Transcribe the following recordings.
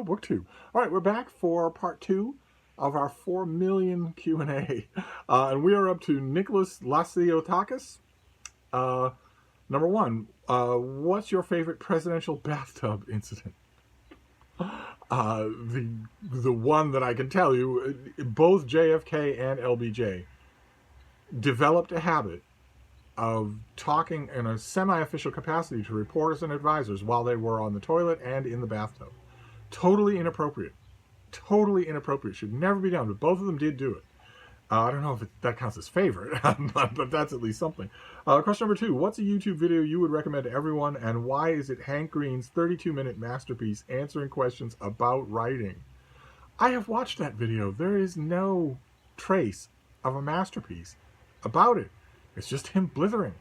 Hello, BookTube. All right, we're back for part 2 of our 4 million Q&A. And we are up to Nicholas Lasiotakis. Number 1, what's your favorite presidential bathtub incident? The one that I can tell you, both JFK and LBJ developed a habit of talking in a semi-official capacity to reporters and advisors while they were on the toilet and in the bathtub. Totally inappropriate. Totally inappropriate. Should never be done, but both of them did do it. I don't know if that counts as favorite, but that's at least something. Question number 2. What's a YouTube video you would recommend to everyone, and why is it Hank Green's 32-minute masterpiece answering questions about writing? I have watched that video. There is no trace of a masterpiece about it. It's just him blithering.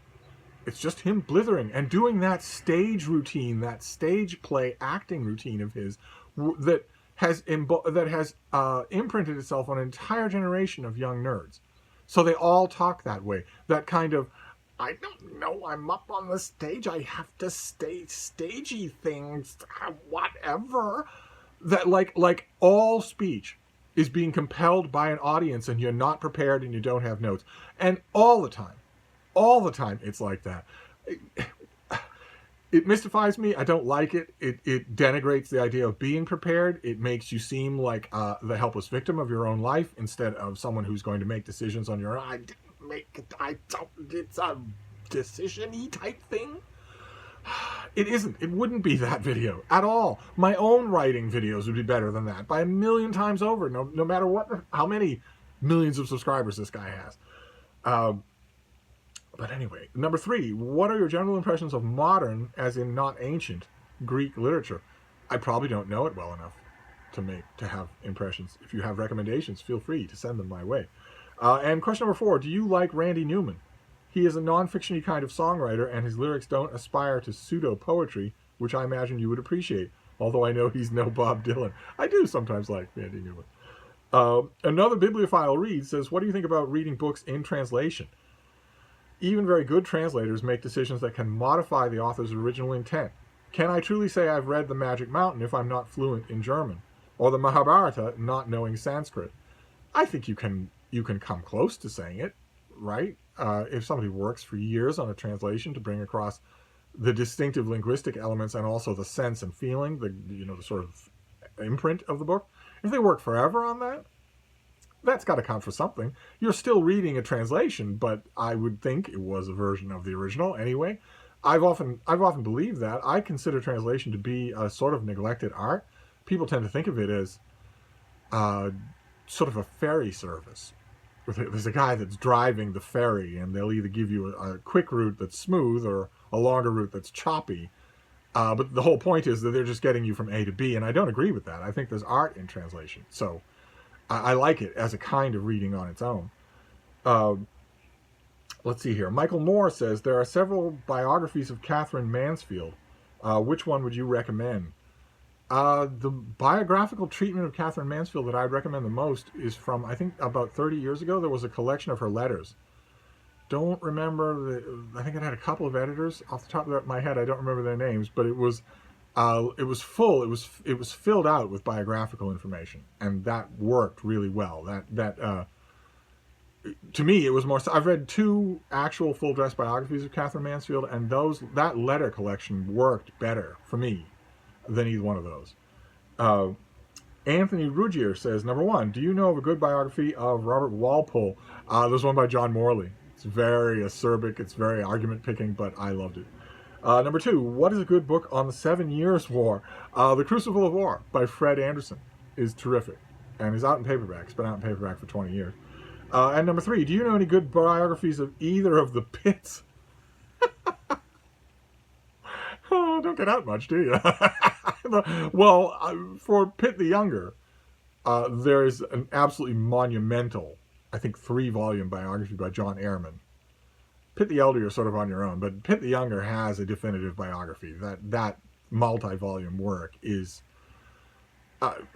It's just him blithering and doing that stage routine, that stage play acting routine of his that has imprinted itself on an entire generation of young nerds. So they all talk that way. That kind of, I don't know, I'm up on the stage, I have to stay stagey things, whatever. That like all speech is being compelled by an audience and you're not prepared and you don't have notes. And all the time it's like that. It mystifies me. I don't like it. It denigrates the idea of being prepared. It makes you seem like the helpless victim of your own life instead of someone who's going to make decisions on your own. I didn't make it. It's a decision-y type thing. It isn't. It wouldn't be that video at all. My own writing videos would be better than that by a million times over, no matter how many millions of subscribers this guy has. But anyway, number 3, what are your general impressions of modern, as in not ancient, Greek literature? I probably don't know it well enough to have impressions. If you have recommendations, feel free to send them my way. And question number 4, do you like Randy Newman? He is a non-fiction-y kind of songwriter, and his lyrics don't aspire to pseudo-poetry, which I imagine you would appreciate, although I know he's no Bob Dylan. I do sometimes like Randy Newman. Another bibliophile reads, says, what do you think about reading books in translation? Even very good translators make decisions that can modify the author's original intent. Can I truly say I've read The Magic Mountain if I'm not fluent in German? Or the Mahabharata not knowing Sanskrit? I think you can come close to saying it, right? If somebody works for years on a translation to bring across the distinctive linguistic elements and also the sense and feeling, the sort of imprint of the book, if they work forever on that, that's got to count for something. You're still reading a translation, but I would think it was a version of the original anyway. I've often believed that. I consider translation to be a sort of neglected art. People tend to think of it as sort of a ferry service. There's a guy that's driving the ferry, and they'll either give you a quick route that's smooth or a longer route that's choppy. But the whole point is that they're just getting you from A to B, and I don't agree with that. I think there's art in translation. So I like it as a kind of reading on its own. Let's see here. Michael Moore says, there are several biographies of Catherine Mansfield. Which one would you recommend? The biographical treatment of Catherine Mansfield that I'd recommend the most is from, I think, about 30 years ago. There was a collection of her letters. Don't remember, I think it had a couple of editors. Off the top of my head, I don't remember their names, but it was full. It was filled out with biographical information, and that worked really well. To me, it was more. I've read 2 actual full-dress biographies of Catherine Mansfield, and that letter collection worked better for me than either one of those. Anthony Ruggier says, number 1, do you know of a good biography of Robert Walpole? There's one by John Morley. It's very acerbic. It's very argument-picking, but I loved it. Number 2, what is a good book on the 7 Years' War? The Crucible of War by Fred Anderson is terrific and is out in paperback. It's been out in paperback for 20 years. And number 3, do you know any good biographies of either of the Pitts? Oh, don't get out much, do you? Well, for Pitt the Younger, there is an absolutely monumental, I think, 3-volume biography by John Ehrman. Pitt the Elder, you're sort of on your own, but Pitt the Younger has a definitive biography. That multi-volume work is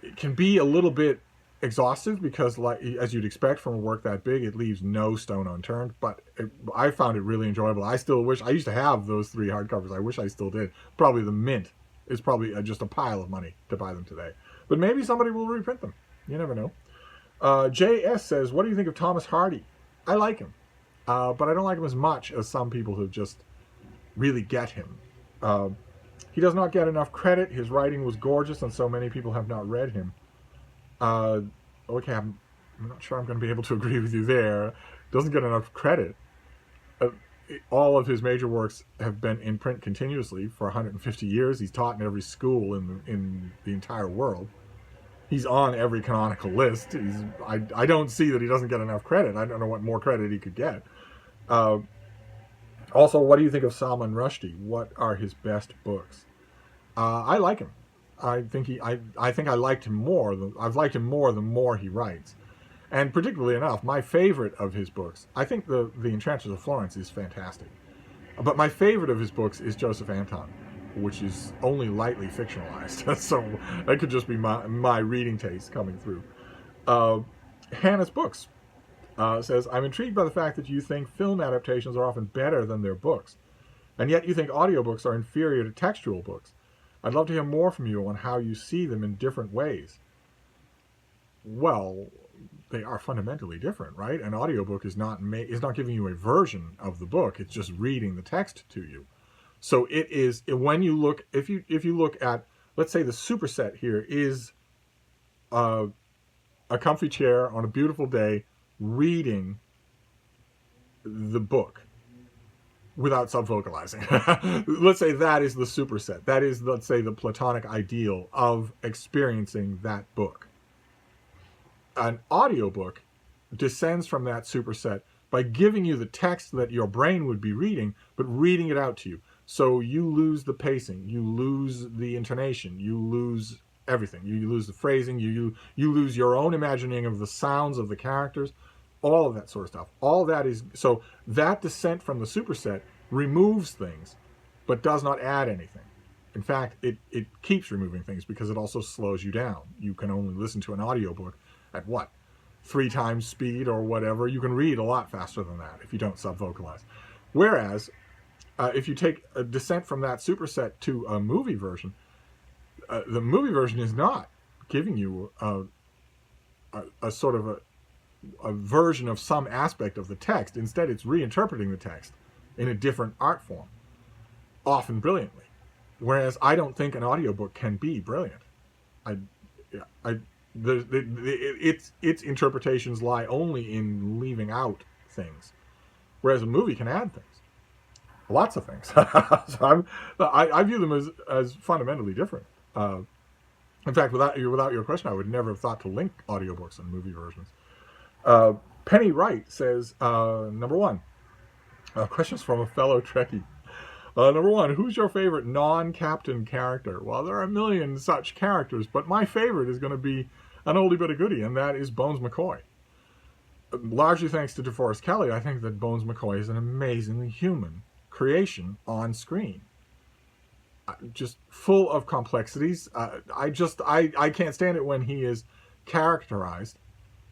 it can be a little bit exhaustive because, like as you'd expect from a work that big, it leaves no stone unturned. But I found it really enjoyable. I still wish I used to have those 3 hardcovers. I wish I still did. Probably the mint It's probably just a pile of money to buy them today. But maybe somebody will reprint them. You never know. JS says, what do you think of Thomas Hardy? I like him, but I don't like him as much as some people who just really get him. He does not get enough credit. His writing was gorgeous, and so many people have not read him. Okay, I'm not sure I'm going to be able to agree with you there. Doesn't get enough credit. All of his major works have been in print continuously for 150 years. He's taught in every school in the entire world. He's on every canonical list. I don't see that he doesn't get enough credit. I don't know what more credit he could get. Also, what do you think of Salman Rushdie? What are his best books? I like him. I think I liked him more. I've liked him more the more he writes. And particularly enough, my favorite of his books, I think the Enchanters of Florence is fantastic. But my favorite of his books is Joseph Anton, which is only lightly fictionalized. So that could just be my reading taste coming through. Hannah's Books says, I'm intrigued by the fact that you think film adaptations are often better than their books, and yet you think audiobooks are inferior to textual books. I'd love to hear more from you on how you see them in different ways. Well, they are fundamentally different, right? An audiobook is not giving you a version of the book. It's just reading the text to you. So it is, when you look, if you look at, let's say the superset here is a comfy chair on a beautiful day reading the book without subvocalizing. Let's say that is the superset. That is, let's say, the platonic ideal of experiencing that book. An audiobook descends from that superset by giving you the text that your brain would be reading, but reading it out to you. So you lose the pacing, you lose the intonation, you lose everything. You lose the phrasing, you lose your own imagining of the sounds of the characters, all of that sort of stuff. All that is, so that descent from the superset removes things, but does not add anything. In fact, it keeps removing things because it also slows you down. You can only listen to an audiobook at what? 3 times speed or whatever. You can read a lot faster than that if you don't subvocalize. Whereas, if you take a descent from that superset to a movie version, the movie version is not giving you a sort of a version of some aspect of the text. Instead, it's reinterpreting the text in a different art form, often brilliantly. Whereas I don't think an audiobook can be brilliant. Its interpretations lie only in leaving out things, whereas a movie can add things, lots of things. So I view them as fundamentally different. In fact, without your question, I would never have thought to link audiobooks and movie versions. Penny Wright says, number 1, questions from a fellow Trekkie. Number 1, who's your favorite non-captain character? Well, there are a million such characters, but my favorite is going to be an oldie but a goodie, and that is Bones McCoy. Largely thanks to DeForest Kelley, I think that Bones McCoy is an amazingly human creation on screen. Just full of complexities. I can't stand it when he is characterized,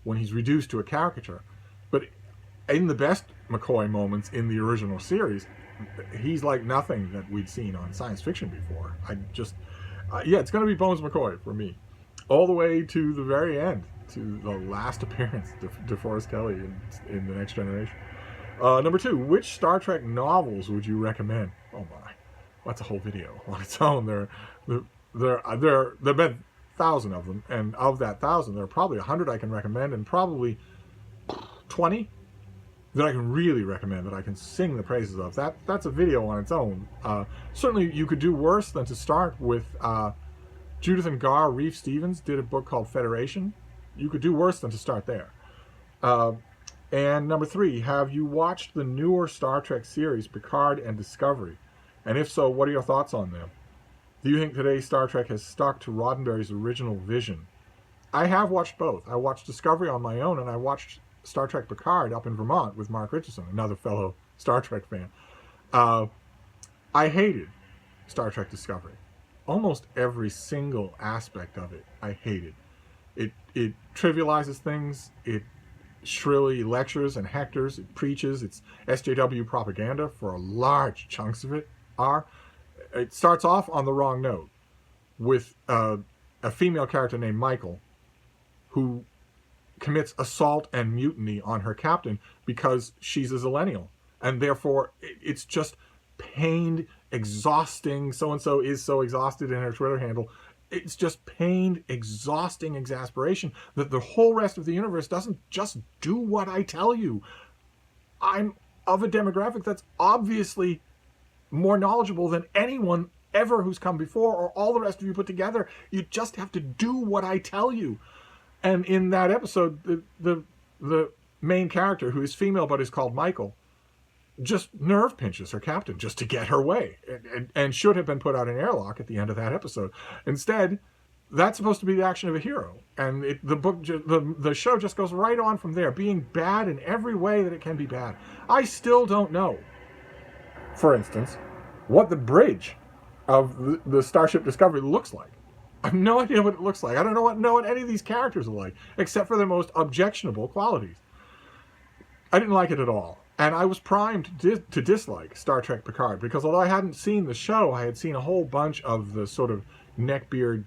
when he's reduced to a caricature. But in the best McCoy moments in the original series, he's like nothing that we'd seen on science fiction before. It's going to be Bones McCoy for me, all the way to the very end, to the last appearance of DeForest Kelley in The Next Generation. Number 2, which Star Trek novels would you recommend? Oh my, that's a whole video on its own. There have been 1,000 of them, and of that 1,000, there are probably 100 I can recommend, and probably 20 that I can really recommend, that I can sing the praises of. That's a video on its own. Certainly, you could do worse than to start with Judith and Gar Reeve Stevens did a book called Federation. You could do worse than to start there. And number 3, have you watched the newer Star Trek series, Picard and Discovery? And if so, what are your thoughts on them? Do you think today's Star Trek has stuck to Roddenberry's original vision? I have watched both. I watched Discovery on my own, and I watched Star Trek Picard up in Vermont with Mark Richardson, another fellow Star Trek fan. I hated Star Trek Discovery. Almost every single aspect of it I hated. It trivializes things, it shrilly lectures and hectors, it preaches, it's SJW propaganda for large chunks of it are. It starts off on the wrong note. with a female character named Michael, who commits assault and mutiny on her captain because she's a Zillennial. And therefore, it's just pained, exhausting. So-and-so is so exhausted in her Twitter handle. It's just pained, exhausting exasperation that the whole rest of the universe doesn't just do what I tell you. I'm of a demographic that's obviously more knowledgeable than anyone ever who's come before, or all the rest of you put together. You just have to do what I tell you. And in that episode, the main character, who is female but is called Michael, just nerve pinches her captain just to get her way, and should have been put out in airlock at the end of that episode. Instead, that's supposed to be the action of a hero, and the show just goes right on from there, being bad in every way that it can be bad. I still don't know, for instance, what the bridge of the Starship Discovery looks like. I have no idea what it looks like. I don't know what any of these characters are like, except for their most objectionable qualities. I didn't like it at all. And I was primed to dislike Star Trek Picard, because although I hadn't seen the show, I had seen a whole bunch of the sort of neckbeard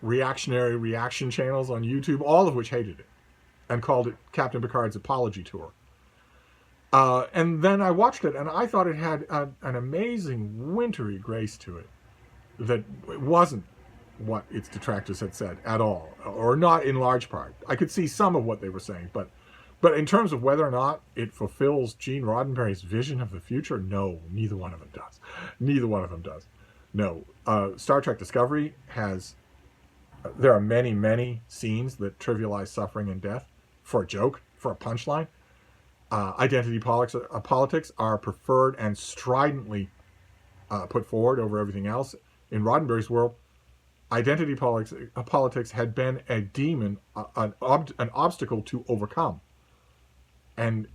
reactionary reaction channels on YouTube, all of which hated it and called it Captain Picard's Apology Tour. And then I watched it, and I thought it had an amazing wintry grace to it that wasn't what its detractors had said at all, or not in large part. I could see some of what they were saying, but in terms of whether or not it fulfills Gene Roddenberry's vision of the future, no, neither one of them does. Neither one of them does. No. Star Trek Discovery there are many, many scenes that trivialize suffering and death for a joke, for a punchline. Identity politics are preferred and stridently put forward over everything else. In Roddenberry's world, identity politics had been a demon, an obstacle to overcome. And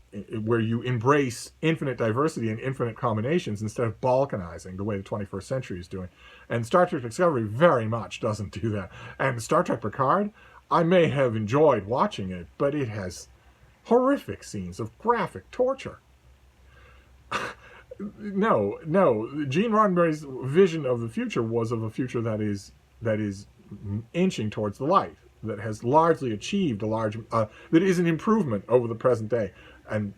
where you embrace infinite diversity and infinite combinations instead of balkanizing the way the 21st century is doing. And Star Trek Discovery very much doesn't do that. And Star Trek Picard, I may have enjoyed watching it, but it has horrific scenes of graphic torture. No. Gene Roddenberry's vision of the future was of a future that is inching towards the light, that has largely achieved that is an improvement over the present day. And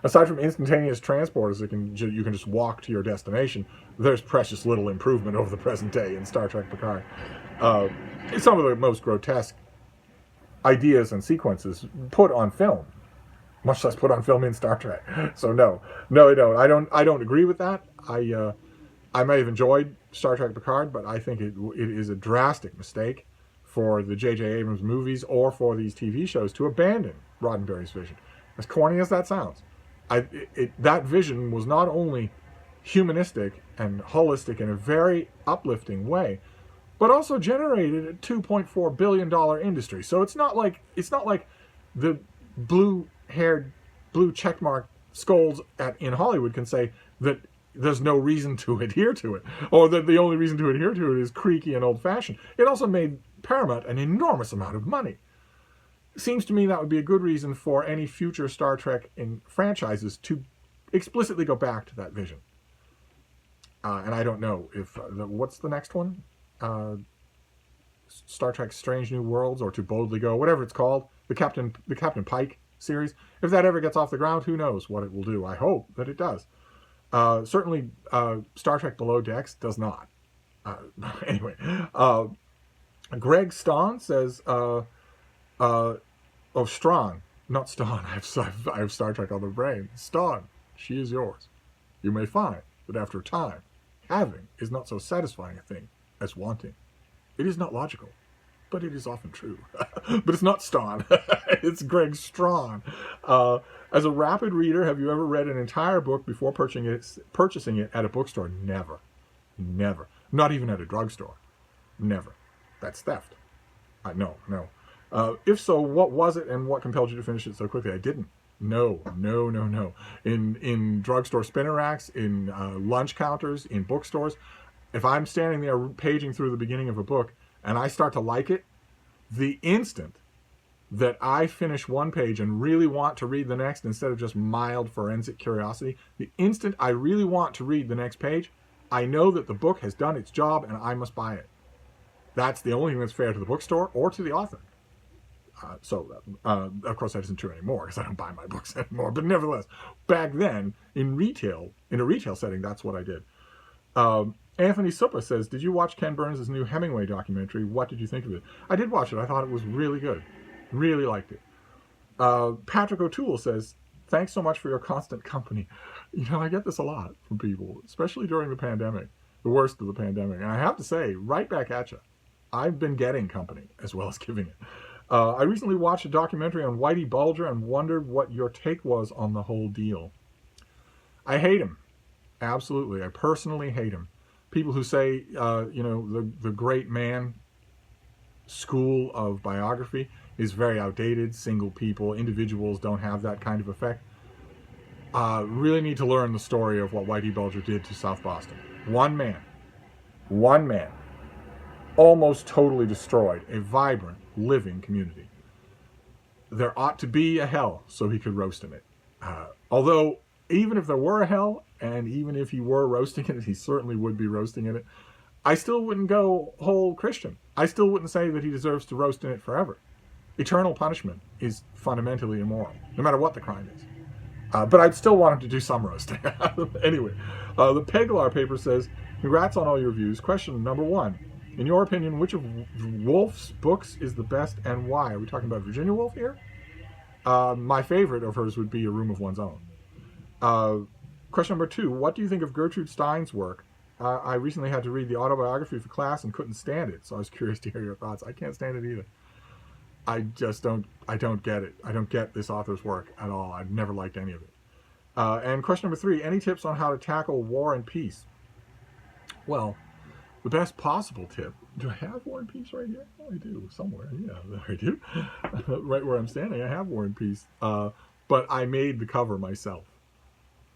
aside from instantaneous transporters you can just walk to your destination, there's precious little improvement over the present day in Star Trek Picard. Some of the most grotesque ideas and sequences put on film, much less put on film in Star Trek. So no, I don't agree with that. I may have enjoyed Star Trek Picard, but I think it is a drastic mistake for the J.J. Abrams movies or for these TV shows to abandon Roddenberry's vision. As corny as that sounds, that vision was not only humanistic and holistic in a very uplifting way, but also generated a $2.4 billion industry. So it's not like the blue-haired, blue checkmark scolds in Hollywood can say that there's no reason to adhere to it, or that the only reason to adhere to it is creaky and old-fashioned. It also made Paramount an enormous amount of money. It seems to me that would be a good reason for any future Star Trek in franchises to explicitly go back to that vision. And I don't know if what's the next one? Star Trek Strange New Worlds, or To Boldly Go, whatever it's called, the Captain Pike series. If that ever gets off the ground, who knows what it will do. I hope that it does. Certainly, Star Trek Below Decks does not. Anyway, Greg Stawn says, Strawn, not Stawn. I have Star Trek on the brain. Stawn, she is yours. You may find that after a time, having is not so satisfying a thing as wanting. It is not logical, but it is often true. But it's not Stawn. It's Greg Strawn. As a rapid reader, have you ever read an entire book before purchasing it at a bookstore? Never. Never. Not even at a drugstore. Never. That's theft. No. If so, what was it and what compelled you to finish it so quickly? I didn't. No. In drugstore spinner racks, in lunch counters, in bookstores, if I'm standing there paging through the beginning of a book and I start to like it, the instant that I finish one page and really want to read the next instead of just mild forensic curiosity, the instant I really want to read the next page, I know that the book has done its job and I must buy it. That's the only thing that's fair to the bookstore or to the author. Of course, that isn't true anymore because I don't buy my books anymore. But nevertheless, back then, in a retail setting, that's what I did. Anthony Supa says, did you watch Ken Burns' new Hemingway documentary? What did you think of it? I did watch it. I thought it was really good. Really liked it. Patrick O'Toole says, thanks so much for your constant company. I get this a lot from people, especially during the pandemic, the worst of the pandemic. And I have to say, right back at you. I've been getting company as well as giving it. I recently watched a documentary on Whitey Bulger and wondered what your take was on the whole deal. I hate him. Absolutely. I personally hate him. People who say, the great man school of biography is very outdated. Single people, individuals don't have that kind of effect. Really need to learn the story of what Whitey Bulger did to South Boston. One man, almost totally destroyed a vibrant, living community. There ought to be a hell so he could roast in it. Although, even if there were a hell, and even if he were roasting in it, he certainly would be roasting in it, I still wouldn't go whole Christian. I still wouldn't say that he deserves to roast in it forever. Eternal punishment is fundamentally immoral, no matter what the crime is. But I'd still want him to do some roasting. Anyway, the Peglar paper says, congrats on all your reviews. Question number 1. In your opinion, which of Woolf's books is the best and why? Are we talking about Virginia Woolf here? My favorite of hers would be A Room of One's Own. Question number 2. What do you think of Gertrude Stein's work? I recently had to read the autobiography for class and couldn't stand it, so I was curious to hear your thoughts. I can't stand it either. I don't get it. I don't get this author's work at all. I've never liked any of it. And question number 3, any tips on how to tackle War and Peace? Well, the best possible tip. Do I have War and Peace right here? Oh, I do, somewhere. Yeah, there I do. Right where I'm standing, I have War and Peace. But I made the cover myself.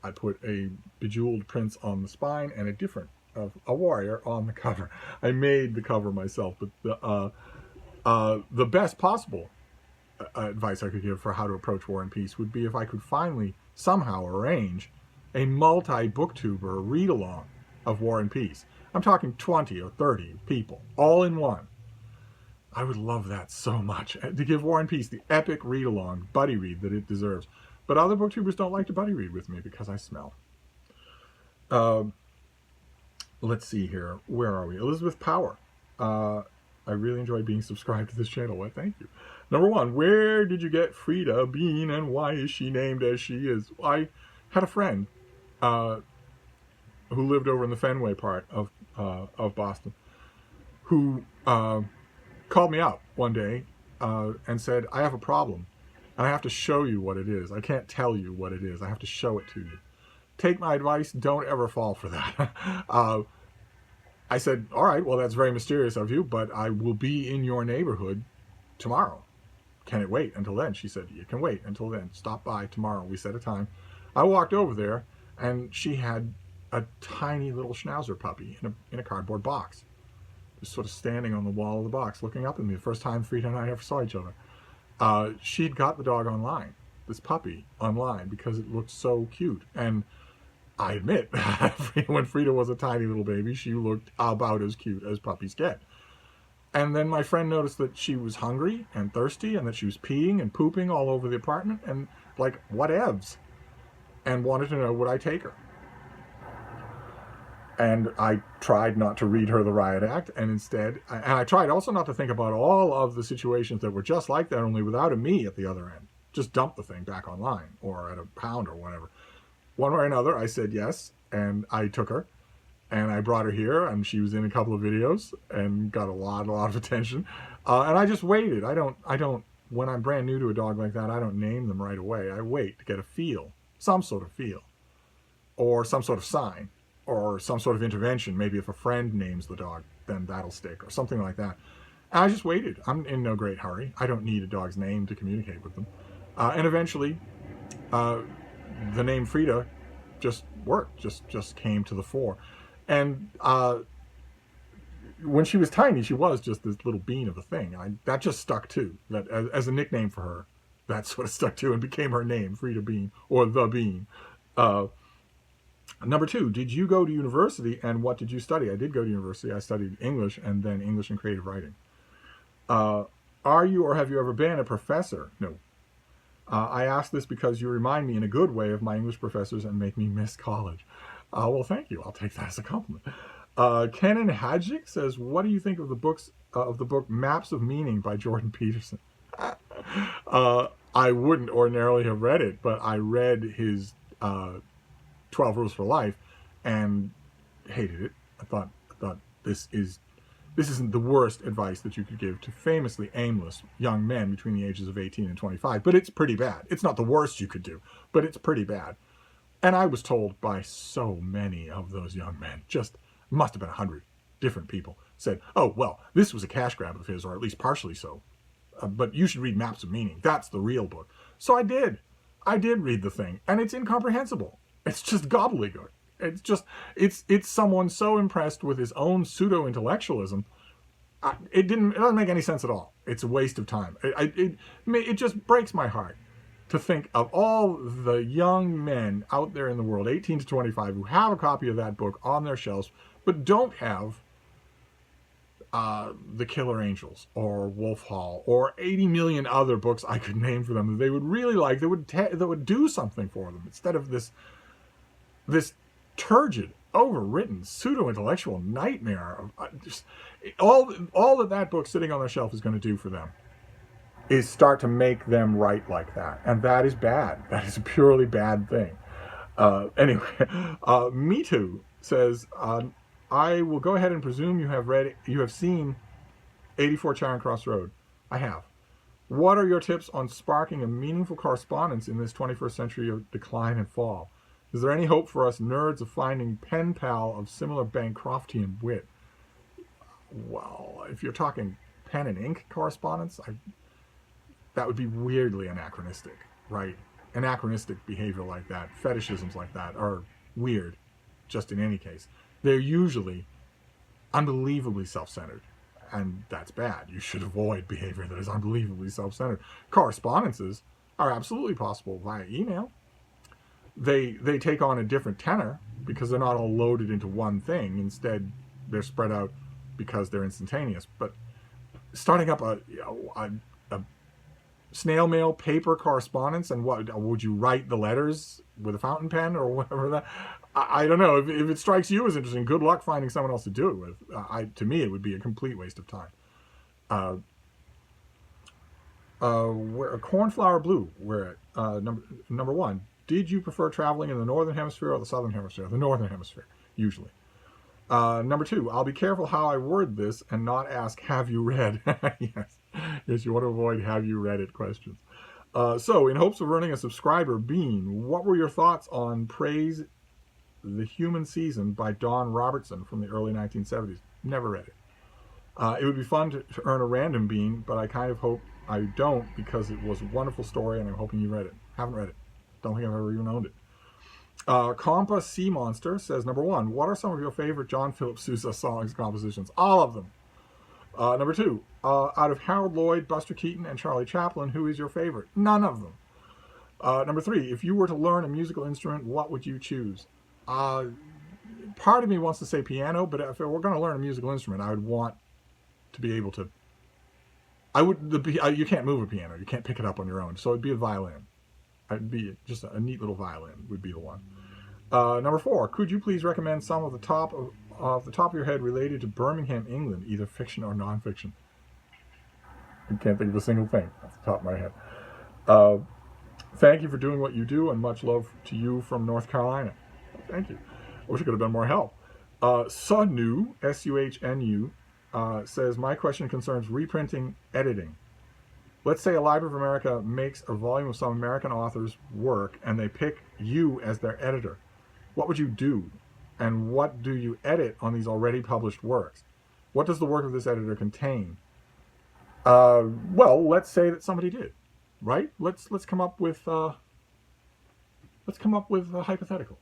I put a bejeweled prince on the spine and a different of a warrior on the cover. I made the cover myself, but the best possible advice I could give for how to approach War and Peace would be if I could finally somehow arrange a multi-booktuber read-along of War and Peace. I'm talking 20 or 30 people, all in one. I would love that so much, to give War and Peace the epic read-along, buddy read that it deserves. But other booktubers don't like to buddy read with me because I smell. Let's see here. Where are we? Elizabeth Power. I really enjoy being subscribed to this channel. Well, thank you. Number 1, where did you get Frida Bean and why is she named as she is? I had a friend who lived over in the Fenway part of Boston who called me up one day and said, I have a problem and I have to show you what it is. I can't tell you what it is. I have to show it to you. Take my advice. Don't ever fall for that. I said, all right, well, that's very mysterious of you, but I will be in your neighborhood tomorrow. Can it wait until then? She said, you can wait until then. Stop by tomorrow. We set a time. I walked over there, and she had a tiny little schnauzer puppy in a cardboard box, just sort of standing on the wall of the box, looking up at me. The first time Frida and I ever saw each other. She'd got the dog online, this puppy online, because it looked so cute. And I admit, when Frida was a tiny little baby, she looked about as cute as puppies get. And then my friend noticed that she was hungry and thirsty and that she was peeing and pooping all over the apartment and like, whatevs, and wanted to know would I take her. And I tried not to read her the riot act, and instead, I tried also not to think about all of the situations that were just like that, only without a me at the other end. Just dump the thing back online or at a pound or whatever. One way or another, I said yes, and I took her, and I brought her here, and she was in a couple of videos, and got a lot of attention. And I just waited. I don't, when I'm brand new to a dog like that, I don't name them right away. I wait to get a feel, some sort of feel, or some sort of sign, or some sort of intervention. Maybe if a friend names the dog, then that'll stick, or something like that. And I just waited. I'm in no great hurry. I don't need a dog's name to communicate with them. And eventually, the name Frida just worked, just came to the fore. And when she was tiny, she was just this little bean of a thing. That just stuck too. That as a nickname for her, that sort of stuck to and became her name, Frida Bean, or the Bean. Number 2, did you go to university and what did you study? I did go to university. I studied English and then English and creative writing. Are you or have you ever been a professor? No. I ask this because you remind me in a good way of my English professors and make me miss college. Well, thank you. I'll take that as a compliment. Kenan Hadjik says, what do you think of the book Maps of Meaning by Jordan Peterson? I wouldn't ordinarily have read it, but I read his 12 Rules for Life and hated it. I thought this isn't the worst advice that you could give to famously aimless young men between the ages of 18 and 25, but it's pretty bad. It's not the worst you could do, but it's pretty bad. And I was told by so many of those young men, just must have been 100 different people, said, oh, well, this was a cash grab of his, or at least partially so. But you should read Maps of Meaning. That's the real book. So I did. I did read the thing, and it's incomprehensible. It's just gobbledygook. It's someone so impressed with his own pseudo-intellectualism. It doesn't make any sense at all. It's a waste of time. It just breaks my heart to think of all the young men out there in the world, 18 to 25, who have a copy of that book on their shelves, but don't have The Killer Angels or Wolf Hall or 80 million other books I could name for them that they would really like, that would do something for them, instead of this turgid, overwritten, pseudo-intellectual nightmare. All that book sitting on their shelf is going to do for them is start to make them write like that. And that is bad. That is a purely bad thing. Anyway, Me Too says, I will go ahead and presume you have seen 84 Charing Cross Road. I have. What are your tips on sparking a meaningful correspondence in this 21st century of decline and fall? Is there any hope for us nerds of finding pen pal of similar Bancroftian wit? Well, if you're talking pen and ink correspondence, that would be weirdly anachronistic, right? Anachronistic behavior like that, fetishisms like that, are weird, just in any case. They're usually unbelievably self-centered, and that's bad. You should avoid behavior that is unbelievably self-centered. Correspondences are absolutely possible via email. They take on a different tenor because they're not all loaded into one thing. Instead, they're spread out because they're instantaneous. But starting up a snail mail paper correspondence, and what would you write the letters with a fountain pen or whatever that? I don't know. If it strikes you as interesting, good luck finding someone else to do it with. To me, it would be a complete waste of time. Cornflower Blue, we're at number 1. Did you prefer traveling in the Northern Hemisphere or the Southern Hemisphere? The Northern Hemisphere, usually. Number 2, I'll be careful how I word this and not ask, have you read? Yes, you want to avoid have you read it questions. So, in hopes of earning a subscriber, Bean, what were your thoughts on Praise the Human Season by Don Robertson from the early 1970s? Never read it. It would be fun to earn a random Bean, but I kind of hope I don't, because it was a wonderful story and I'm hoping you read it. Haven't read it. Don't think I've ever even owned it. Compa Sea Monster says, number 1, what are some of your favorite John Philip Sousa songs compositions? All of them. Number 2, out of Harold Lloyd, Buster Keaton, and Charlie Chaplin, who is your favorite? None of them. Number 3, if you were to learn a musical instrument, what would you choose? Part of me wants to say piano, but if we're going to learn a musical instrument, I would want to be able to... you can't move a piano. You can't pick it up on your own. So it'd be a violin. It'd be just a neat little violin would be the one. Number 4, could you please recommend some of the top of your head related to Birmingham, England, either fiction or non-fiction? I can't think of a single thing off the top of my head. Thank you for doing what you do, and much love to you from North Carolina. Thank you. I wish I could have been more help. Suhnu, S-U-H-N-U, says, my question concerns reprinting editing. Let's say a Library of America makes a volume of some American author's work and they pick you as their editor. What would you do? And what do you edit on these already published works? What does the work of this editor contain? Well, let's say that somebody did, right? Let's come up with a hypothetical.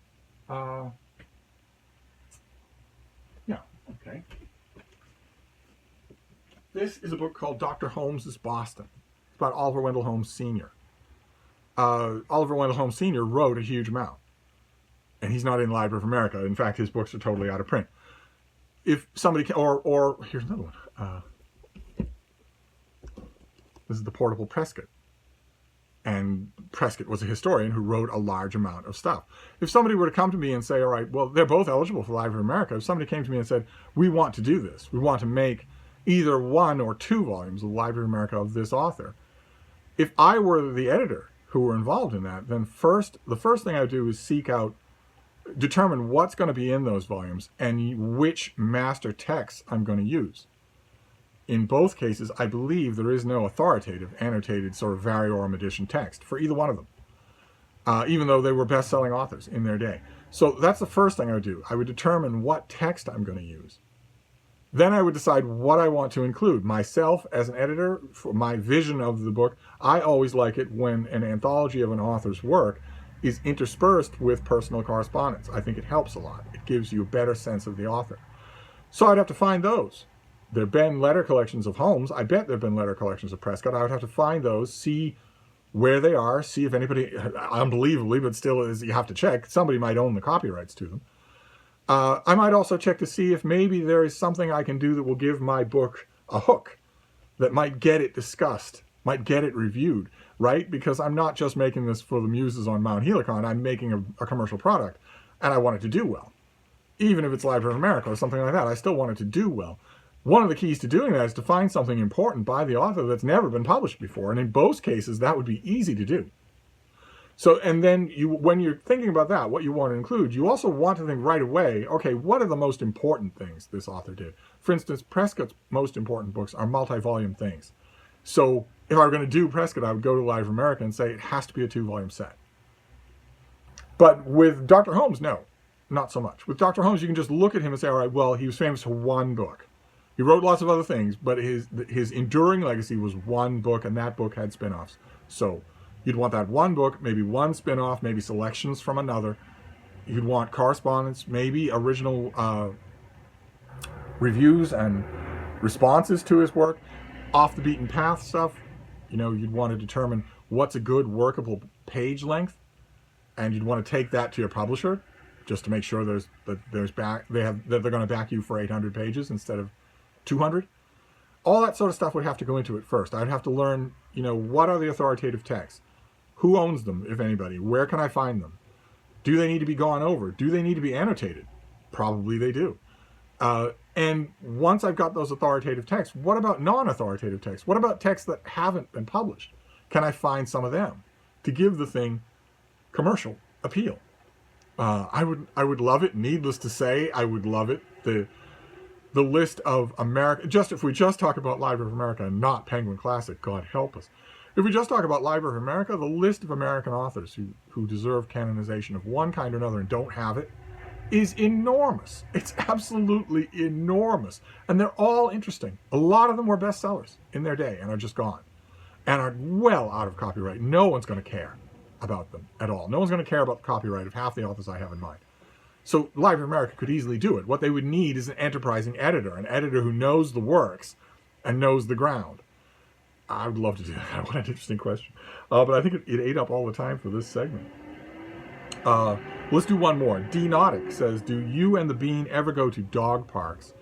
Yeah, okay. This is a book called Dr. Holmes's Boston. It's about Oliver Wendell Holmes Sr. Oliver Wendell Holmes Sr. wrote a huge amount. and he's not in the Library of America. In fact, his books are totally out of print. If somebody or here's another one. This is the Portable Prescott. And Prescott was a historian who wrote a large amount of stuff. If somebody were to come to me and say, all right, well, they're both eligible for the Library of America. If somebody came to me and said, we want to do this, we want to make either 1 or 2 volumes of the Library of America of this author. If I were the editor who were involved in that, then the first thing I would do is determine what's going to be in those volumes and which master texts I'm going to use. In both cases, I believe there is no authoritative, annotated sort of variorum edition text for either one of them, even though they were best-selling authors in their day. So that's the first thing I would do. I would determine what text I'm going to use. Then I would decide what I want to include. Myself, as an editor, for my vision of the book, I always like it when an anthology of an author's work is interspersed with personal correspondence. I think it helps a lot. It gives you a better sense of the author. So I'd have to find those. There have been letter collections of Holmes. I bet there have been letter collections of Prescott. I would have to find those, see where they are, see if anybody, unbelievably, but still is, you have to check. Somebody might own the copyrights to them. I might also check to see if maybe there is something I can do that will give my book a hook, that might get it discussed, might get it reviewed, right? Because I'm not just making this for the muses on Mount Helicon. I'm making a commercial product, and I want it to do well. Even if it's Library of America or something like that, I still want it to do well. One of the keys to doing that is to find something important by the author that's never been published before, and in both cases, that would be easy to do. So, and then when you're thinking about that, what you want to include, you also want to think right away, okay, what are the most important things this author did? For instance, Prescott's most important books are multi-volume things. So if I were going to do Prescott, I would go to the Library of America and say it has to be a 2-volume set. But with Dr. Holmes, no, not so much. With Dr. Holmes, you can just look at him and say, all right, well, he was famous for 1 book. He wrote lots of other things, but his enduring legacy was 1 book, and that book had spin-offs. So you'd want that 1 book, maybe 1 spin-off, maybe selections from another. You'd want correspondence, maybe original reviews and responses to his work, off-the-beaten-path stuff. You know, you'd want to determine what's a good workable page length, and you'd want to take that to your publisher just to make sure they're going to back you for 800 pages instead of 200. All that sort of stuff would have to go into it first. I'd have to learn, you know, what are the authoritative texts? Who owns them, if anybody? Where can I find them? Do they need to be gone over? Do they need to be annotated? Probably they do. And once I've got those authoritative texts, what about non-authoritative texts? What about texts that haven't been published? Can I find some of them to give the thing commercial appeal? I would love it. Needless to say, I would love it. The list of America, if we just talk about Library of America and not Penguin Classic, God help us. If we just talk about Library of America, the list of American authors who deserve canonization of one kind or another and don't have it is enormous. It's absolutely enormous. And they're all interesting. A lot of them were bestsellers in their day and are just gone and are well out of copyright. No one's going to care about them at all. No one's going to care about the copyright of half the authors I have in mind. So Library of America could easily do it. What they would need is an enterprising editor, an editor who knows the works and knows the ground. I would love to do that. What an interesting question. But I think it ate up all the time for this segment. Let's do one more. D. Nautic says, do you and the Bean ever go to dog parks?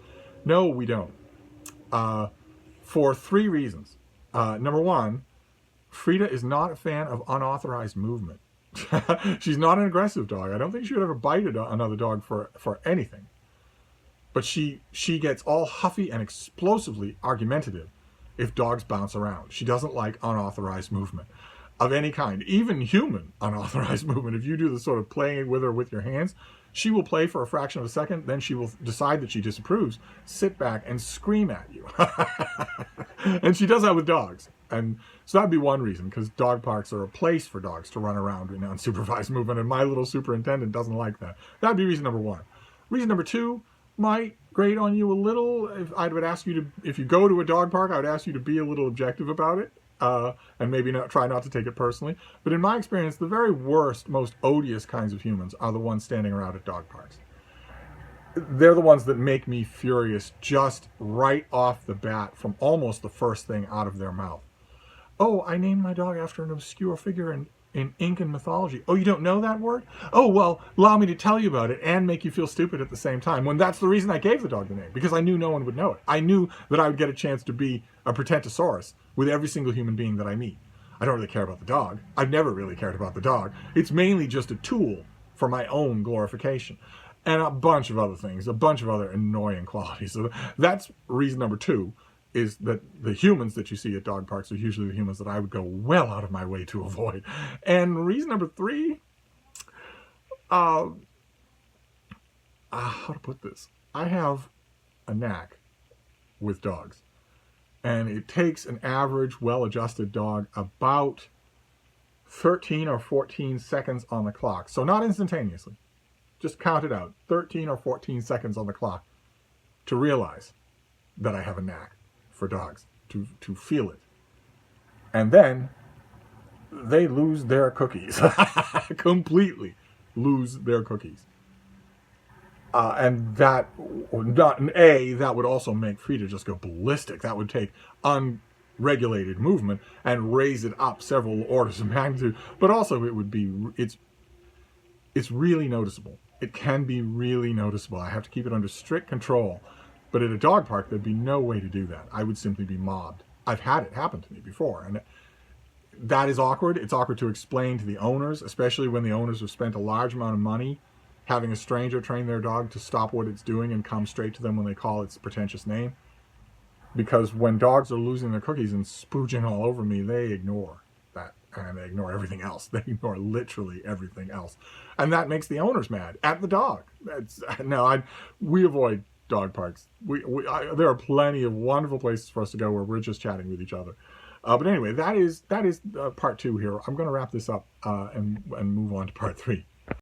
No, we don't. For 3 reasons. Number 1, Frida is not a fan of unauthorized movement. She's not an aggressive dog. I don't think she would ever bite another dog for anything. But she gets all huffy and explosively argumentative if dogs bounce around. She doesn't like unauthorized movement of any kind, even human unauthorized movement. If you do the sort of playing with her with your hands, she will play for a fraction of a second, then she will decide that she disapproves, sit back and scream at you. And she does that with dogs. And so that'd be one reason, because dog parks are a place for dogs to run around in unsupervised movement, and my little superintendent doesn't like that. That'd be reason number 1. Reason number 2 might grate on you a little. If you go to a dog park, I would ask you to be a little objective about it, and maybe try not to take it personally. But in my experience, the very worst, most odious kinds of humans are the ones standing around at dog parks. They're the ones that make me furious just right off the bat from almost the first thing out of their mouth. Oh, I named my dog after an obscure figure in in Incan mythology. Oh, you don't know that word? Oh, well, allow me to tell you about it and make you feel stupid at the same time, when that's the reason I gave the dog the name, because I knew no one would know it. I knew that I would get a chance to be a Pretentosaurus with every single human being that I meet. I don't really care about the dog. I've never really cared about the dog. It's mainly just a tool for my own glorification. And a bunch of other things, a bunch of other annoying qualities. So that's reason number 2, is that the humans that you see at dog parks are usually the humans that I would go well out of my way to avoid. And reason number 3, how to put this? I have a knack with dogs. And it takes an average, well-adjusted dog about 13 or 14 seconds on the clock. So not instantaneously. Just count it out. 13 or 14 seconds on the clock to realize that I have a knack for dogs, to feel it. And then they lose their cookies. Completely lose their cookies. And that would also make Frida just go ballistic. That would take unregulated movement and raise it up several orders of magnitude. But also it's really noticeable. It can be really noticeable. I have to keep it under strict control. But at a dog park, there'd be no way to do that. I would simply be mobbed. I've had it happen to me before. And that is awkward. It's awkward to explain to the owners, especially when the owners have spent a large amount of money having a stranger train their dog to stop what it's doing and come straight to them when they call its pretentious name. Because when dogs are losing their cookies and spooging all over me, they ignore that. And they ignore everything else. They ignore literally everything else. And that makes the owners mad at the dog. We avoid dog parks. There are plenty of wonderful places for us to go where we're just chatting with each other. But anyway, that is part 2 here. I'm going to wrap this up and move on to part 3.